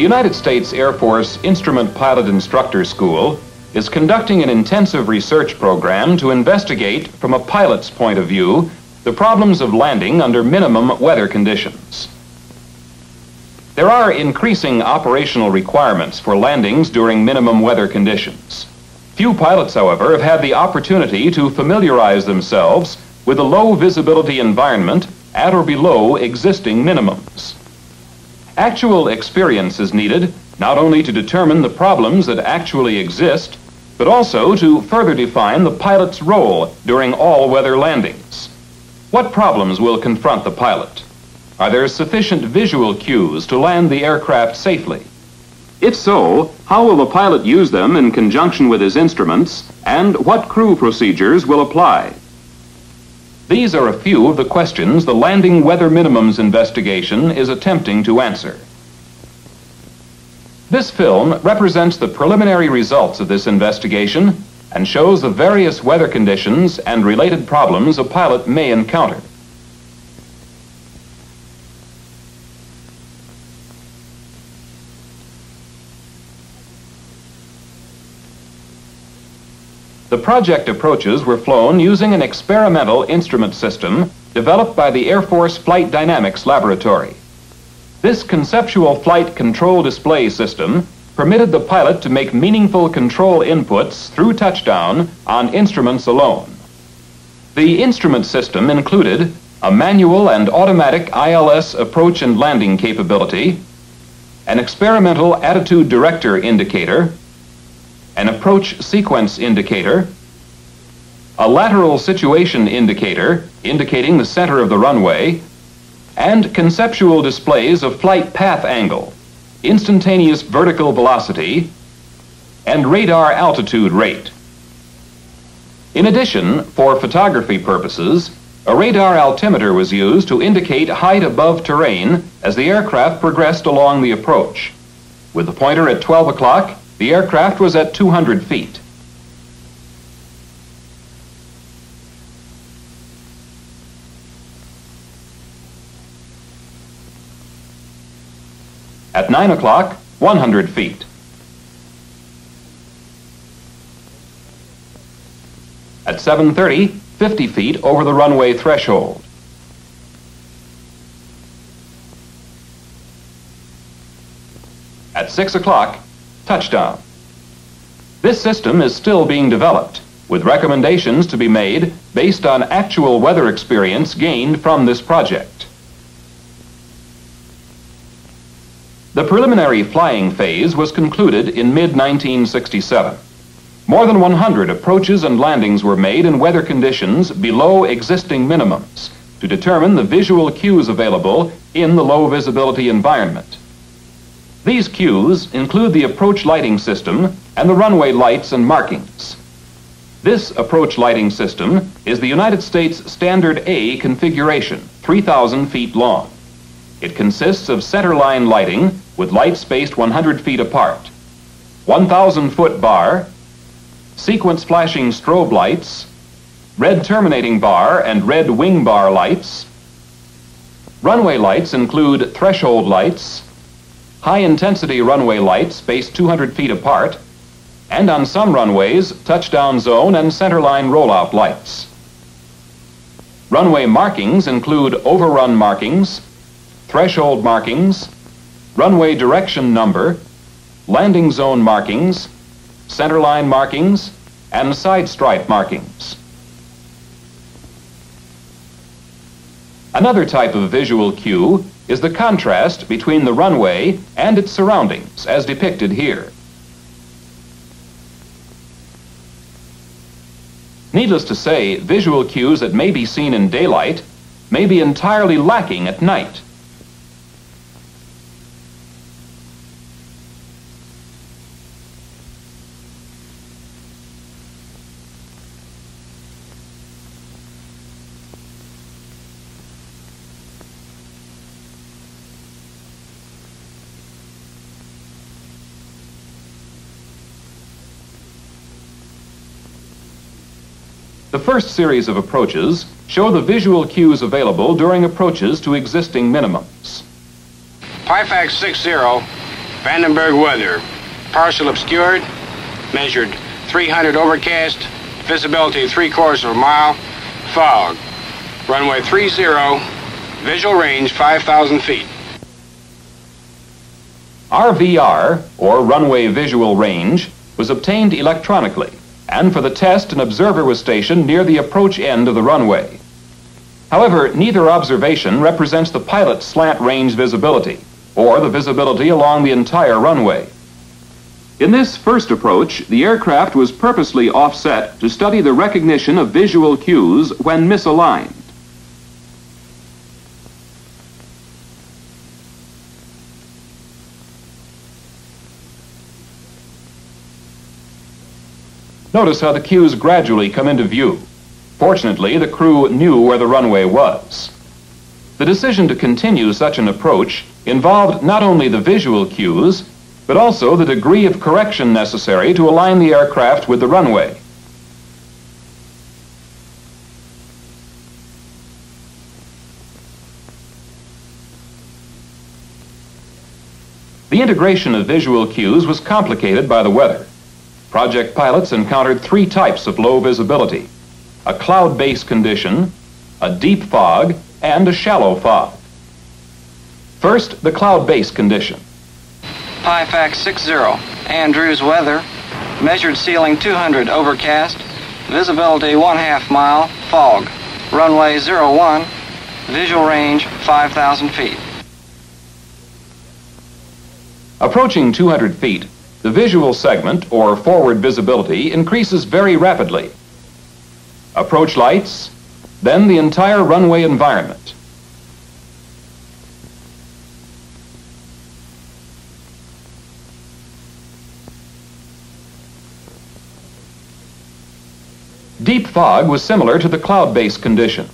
United States Air Force Instrument Pilot Instructor School is conducting an intensive research program to investigate, from a pilot's point of view, the problems of landing under minimum weather conditions. There are increasing operational requirements for landings during minimum weather conditions. Few pilots, however, have had the opportunity to familiarize themselves with a low visibility environment at or below existing minimums. Actual experience is needed not only to determine the problems that actually exist, but also to further define the pilot's role during all weather landings. What problems will confront the pilot? Are there sufficient visual cues to land the aircraft safely? If so, how will the pilot use them in conjunction with his instruments, and what crew procedures will apply? These are a few of the questions the Landing Weather Minimums investigation is attempting to answer. This film represents the preliminary results of this investigation and shows the various weather conditions and related problems a pilot may encounter. The project approaches were flown using an experimental instrument system developed by the Air Force Flight Dynamics Laboratory. This conceptual flight control display system permitted the pilot to make meaningful control inputs through touchdown on instruments alone. The instrument system included a manual and automatic ILS approach and landing capability, an experimental attitude director indicator, an approach sequence indicator, a lateral situation indicator indicating the center of the runway, and conceptual displays of flight path angle, instantaneous vertical velocity, and radar altitude rate. In addition, for photography purposes, a radar altimeter was used to indicate height above terrain as the aircraft progressed along the approach. With the pointer at 12 o'clock, the aircraft was at 200 feet. At 9 o'clock, 100 feet. At 7:30, 50 feet over the runway threshold. At 6 o'clock, touchdown. This system is still being developed, with recommendations to be made based on actual weather experience gained from this project. The preliminary flying phase was concluded in mid-1967. More than 100 approaches and landings were made in weather conditions below existing minimums to determine the visual cues available in the low visibility environment. These cues include the approach lighting system and the runway lights and markings. This approach lighting system is the United States Standard A configuration, 3,000 feet long. It consists of centerline lighting with lights spaced 100 feet apart, 1,000-foot bar, sequence flashing strobe lights, red terminating bar and red wing bar lights. Runway lights include threshold lights, high-intensity runway lights spaced 200 feet apart, and on some runways, touchdown zone and centerline rollout lights. Runway markings include overrun markings, threshold markings, runway direction number, landing zone markings, centerline markings, and side stripe markings. Another type of visual cue is the contrast between the runway and its surroundings, as depicted here. Needless to say, visual cues that may be seen in daylight may be entirely lacking at night. The first series of approaches show the visual cues available during approaches to existing minimums. Pifax 60, Vandenberg weather. Partial obscured. Measured 300 overcast. Visibility 3/4 of a mile. Fog. Runway 30. Visual range 5,000 feet. RVR, or Runway Visual Range, was obtained electronically, and for the test an observer was stationed near the approach end of the runway. However, neither observation represents the pilot's slant range visibility, or the visibility along the entire runway. In this first approach, the aircraft was purposely offset to study the recognition of visual cues when misaligned. Notice how the cues gradually come into view. Fortunately, the crew knew where the runway was. The decision to continue such an approach involved not only the visual cues, but also the degree of correction necessary to align the aircraft with the runway. The integration of visual cues was complicated by the weather. Project pilots encountered three types of low visibility: a cloud-based condition, a deep fog, and a shallow fog. First, the cloud-based condition. PIFAX 60, Andrews weather, measured ceiling 200 overcast, visibility 1/2 mile, fog, runway 01, visual range 5,000 feet. Approaching 200 feet, the visual segment, or forward visibility, increases very rapidly. Approach lights, then the entire runway environment. Deep fog was similar to the cloud-based condition,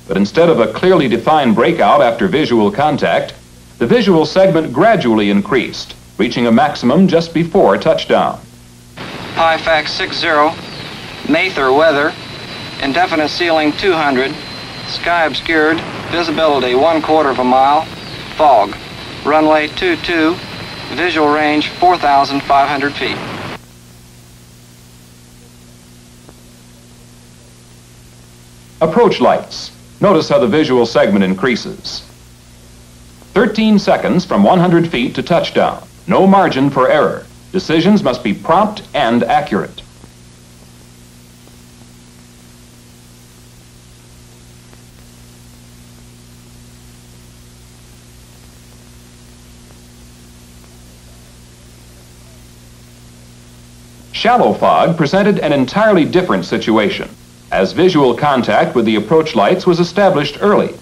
but instead of a clearly defined breakout after visual contact, the visual segment gradually increased, reaching a maximum just before touchdown. PIFAX 60, Mather weather, indefinite ceiling 200, sky obscured, visibility 1/4 of a mile, fog, runway 22, visual range 4,500 feet. Approach lights. Notice how the visual segment increases. 13 seconds from 100 feet to touchdown. No margin for error. Decisions must be prompt and accurate. Shallow fog presented an entirely different situation, as visual contact with the approach lights was established early.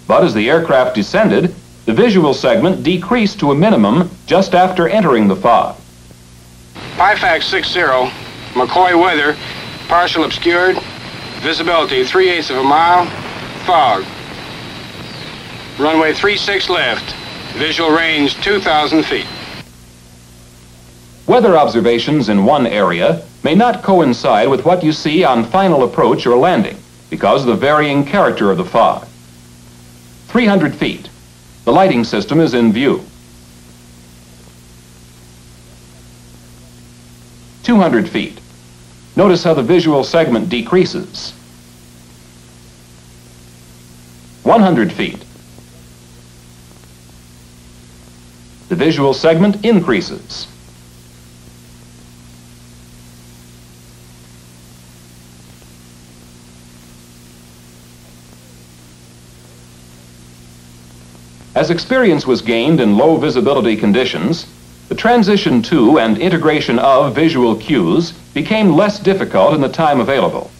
But as the aircraft descended, the visual segment decreased to a minimum just after entering the fog. PIFAX 60, McCoy weather, partial obscured, visibility 3/8 of a mile, fog. Runway 36 left, visual range 2,000 feet. Weather observations in one area may not coincide with what you see on final approach or landing because of the varying character of the fog. 300 feet. The lighting system is in view. 200 feet. Notice how the visual segment decreases. 100 feet. The visual segment increases. 'As experience was gained in low visibility conditions, the transition to and integration of visual cues became less difficult in the time available.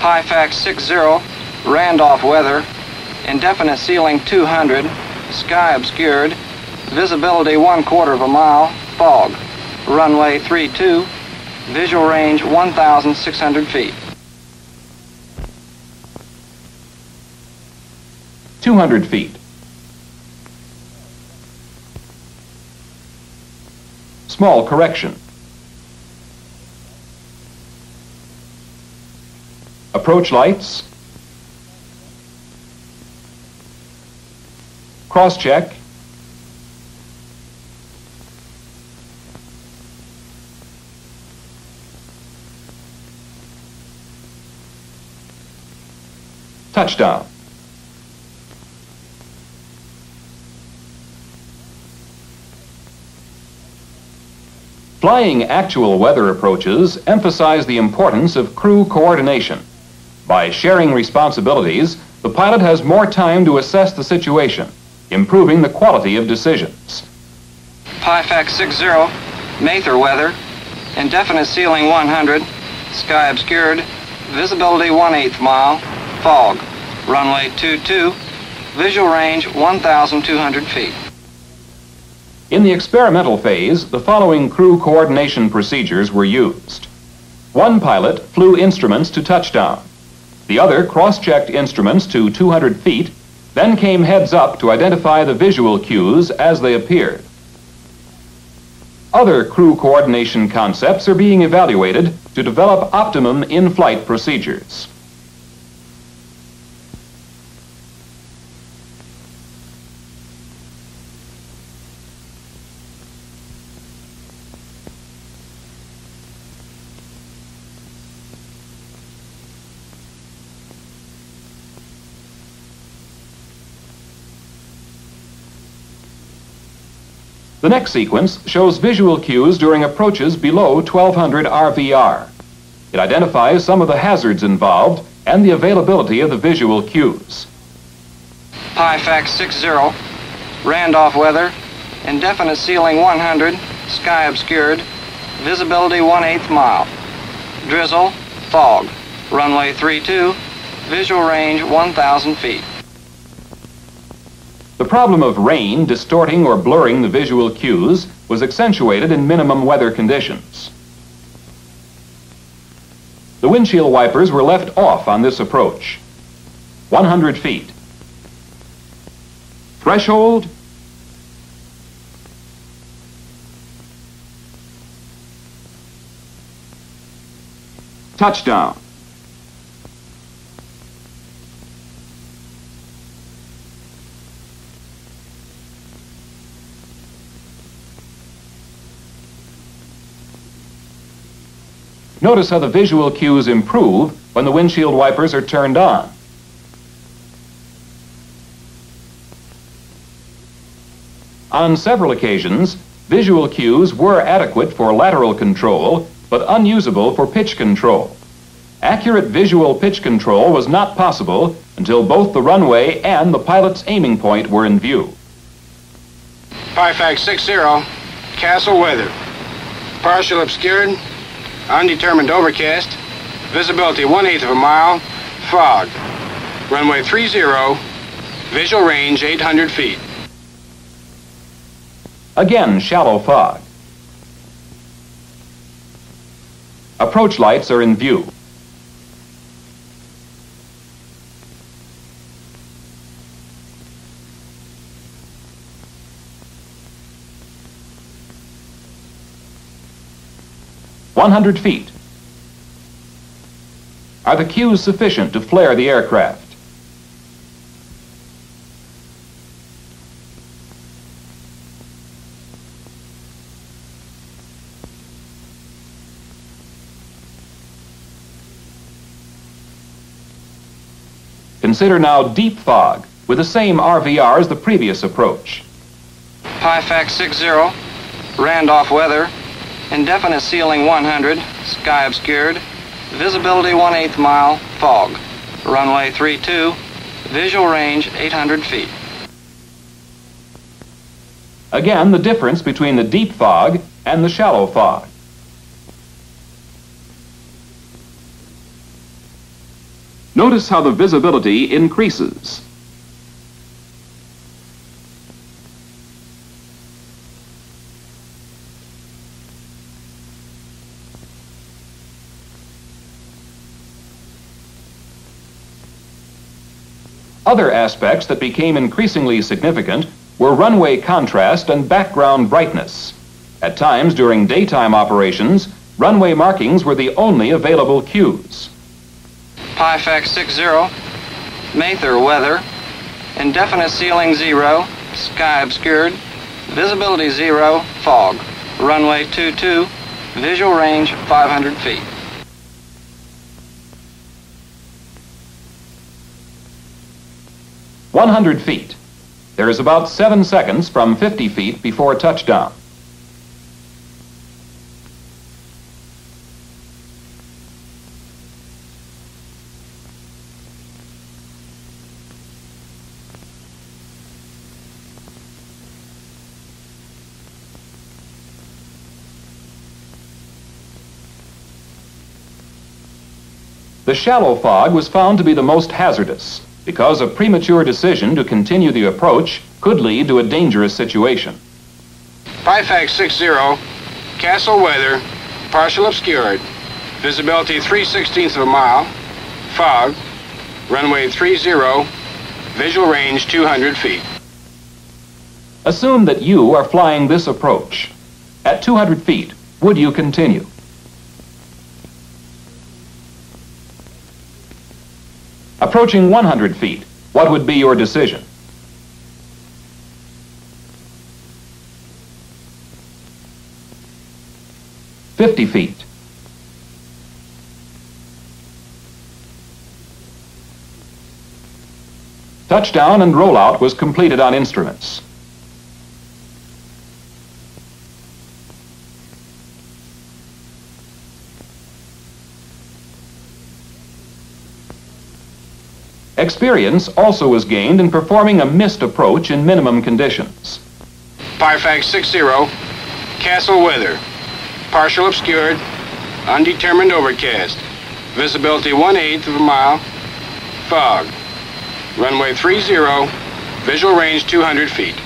PIFAX 60, Randolph weather, indefinite ceiling 200, sky obscured, visibility 1/4 of a mile, fog, runway 32, visual range 1,600 feet. 200 feet. Small correction. Approach lights. Cross-check. Touchdown. Flying actual weather approaches emphasize the importance of crew coordination. By sharing responsibilities, the pilot has more time to assess the situation, improving the quality of decisions. PIFAX 60, Mather weather, indefinite ceiling 100, sky obscured, visibility 1/8 mile, fog, runway 22, visual range 1,200 feet. In the experimental phase, the following crew coordination procedures were used. One pilot flew instruments to touchdown. The other cross-checked instruments to 200 feet, then came heads up to identify the visual cues as they appeared. Other crew coordination concepts are being evaluated to develop optimum in-flight procedures. The next sequence shows visual cues during approaches below 1200 RVR. It identifies some of the hazards involved and the availability of the visual cues. PIFAX 60, Randolph weather, indefinite ceiling 100, sky obscured, visibility 1/8 mile, drizzle, fog, runway 32, visual range 1,000 feet. The problem of rain distorting or blurring the visual cues was accentuated in minimum weather conditions. The windshield wipers were left off on this approach. 100 feet. Threshold. Touchdown. Notice how the visual cues improve when the windshield wipers are turned on. On several occasions, visual cues were adequate for lateral control, but unusable for pitch control. Accurate visual pitch control was not possible until both the runway and the pilot's aiming point were in view. PIFAX 60, Castle weather, partial obscured, undetermined overcast, visibility 1/8 of a mile, fog, runway 30, visual range 800 feet. Again, shallow fog. Approach lights are in view. "100 feet. Are the cues sufficient to flare the aircraft? Consider now deep fog with the same RVR as the previous approach. PIFAX 60, Randolph weather, indefinite ceiling 100, sky obscured, visibility 1/8 mile, fog, runway 32, visual range 800 feet. Again, the difference between the deep fog and the shallow fog. Notice how the visibility increases. Other aspects that became increasingly significant were runway contrast and background brightness. At times during daytime operations, runway markings were the only available cues. PIFAX 60, Mather weather, indefinite ceiling 0, sky obscured, visibility 0, fog, runway 22, visual range 500 feet. 100 feet. There is about 7 seconds from 50 feet before touchdown. The shallow fog was found to be the most hazardous because a premature decision to continue the approach could lead to a dangerous situation. PIFAX 60, Castle weather, partial obscured, visibility 3/16 of a mile, fog, runway 30, visual range 200 feet. Assume that you are flying this approach. At 200 feet, would you continue? Approaching 100 feet, what would be your decision? "50 feet. Touchdown and rollout was completed on instruments. Experience also was gained in performing a missed approach in minimum conditions. PIFAX 60, Castle weather, partial obscured, undetermined overcast, visibility 1/8 of a mile, fog, runway 30, visual range 200 feet.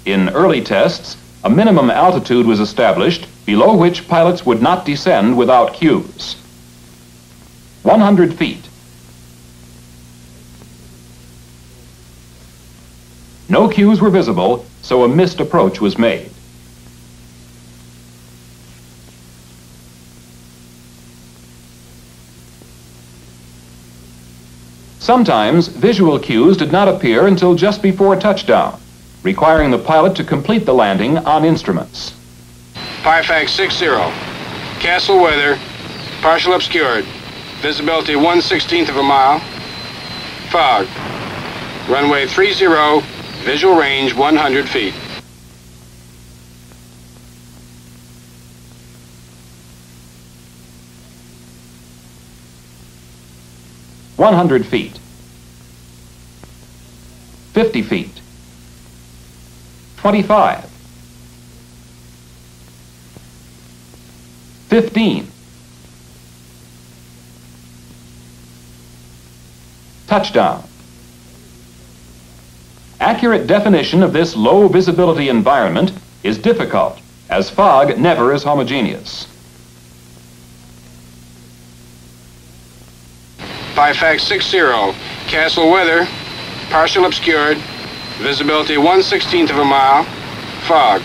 In early tests, a minimum altitude was established below which pilots would not descend without cues. 100 feet. No cues were visible, so a missed approach was made. Sometimes visual cues did not appear until just before touchdown, requiring the pilot to complete the landing on instruments. PIFAX 60, Castle weather, partial obscured, visibility 1/16 of a mile, fog, runway 30, visual range 100 feet. "100 feet. 50 feet. 25. 15. Touchdown. Accurate definition of this low visibility environment is difficult, as fog never is homogeneous. PIFAX 60, Castle weather, partial obscured, visibility 1/16 of a mile, fog,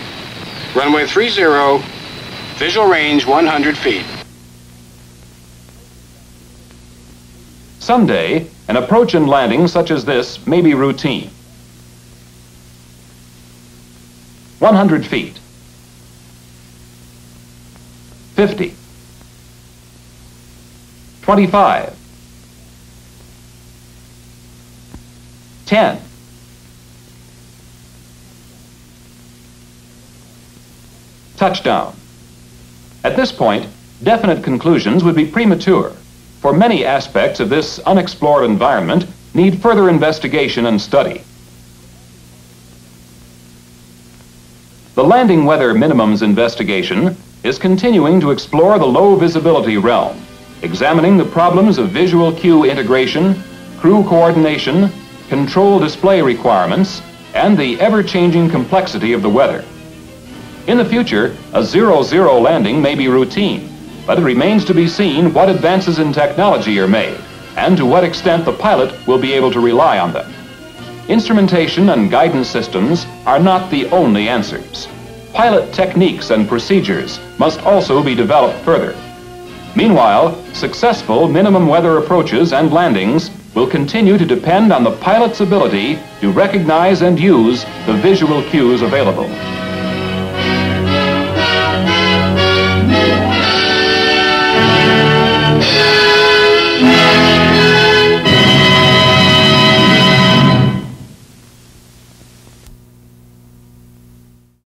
runway 30, visual range 100 feet. Someday, an approach and landing such as this may be routine. 100 feet. 50. 25. 10. Touchdown. At this point, definite conclusions would be premature, for many aspects of this unexplored environment need further investigation and study. The landing weather minimums investigation is continuing to explore the low visibility realm, examining the problems of visual cue integration, crew coordination, control display requirements, and the ever-changing complexity of the weather. In the future, a 0-0 landing may be routine, but it remains to be seen what advances in technology are made and to what extent the pilot will be able to rely on them. Instrumentation and guidance systems are not the only answers. Pilot techniques and procedures must also be developed further. Meanwhile, successful minimum weather approaches and landings will continue to depend on the pilot's ability to recognize and use the visual cues available.